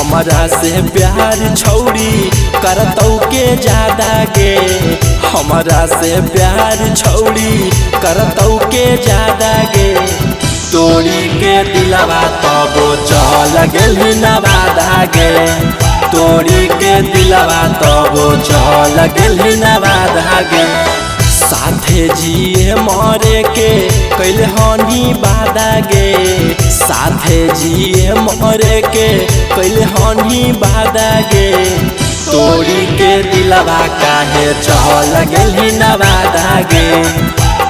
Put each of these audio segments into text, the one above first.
हमरा से प्यार छौड़ी करतौ के ज्यादा गे। हमरा से प्यार छौड़ी करतौ के ज्यादा गे। तोड़ी के दिलवा तबो चल गेली नवादा गे। तोड़ी के दिलवा तबो चल गेली नवादा गे। साथे जिए मरे के कैल हनी वादा गे। साथे जिए मरे के कैल हनी वादा गे। तोड़ी के दिलवा काहे चल गेली नवादा गे।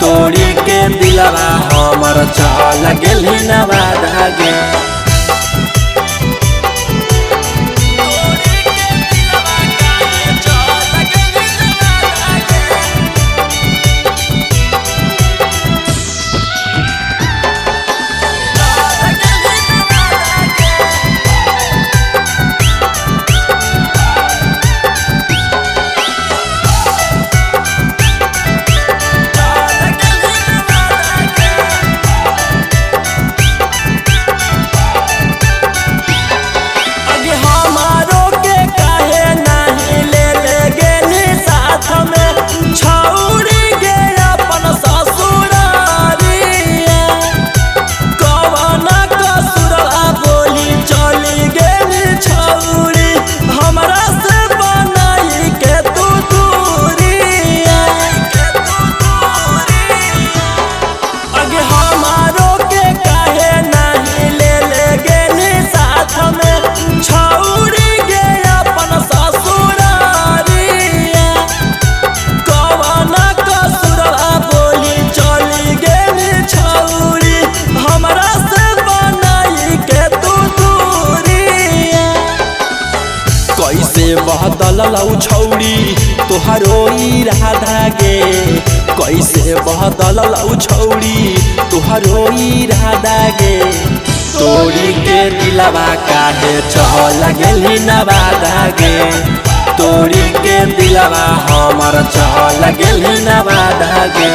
तोड़ी के दिलवा हमर चल गेली नवादा गे। बहदलौ छौड़ी तोहरो इरादा गे। कैसे बहदलौ छौड़ी तोहरो इरादा गे। तोड़ी के दिलवा काहे चल गेली नवादा गे। तोड़ी के दिलवा हमर चल गेली नवादा गे।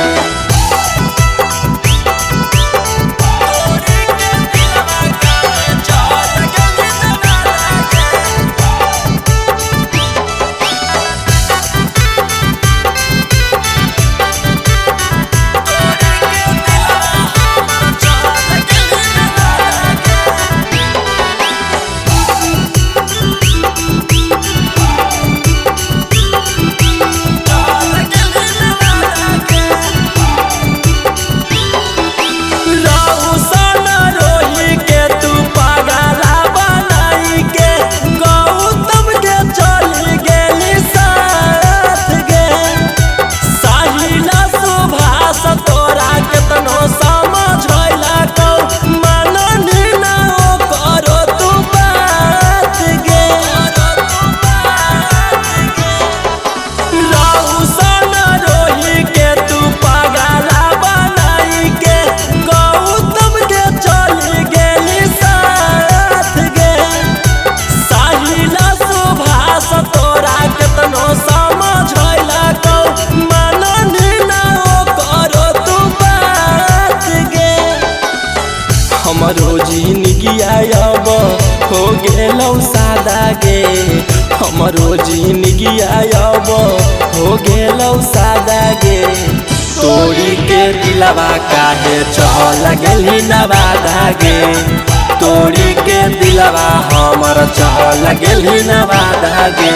हमरो जिंदगिया अब हो गेलौ सादा गे। हमरो जिंदगिया अब हो गेलौ सादा गे। तोड़ी के दिलवा काहे चल गेली नवादा गे। तोड़ी के दिलवा हमर चल गेली नवादा गे।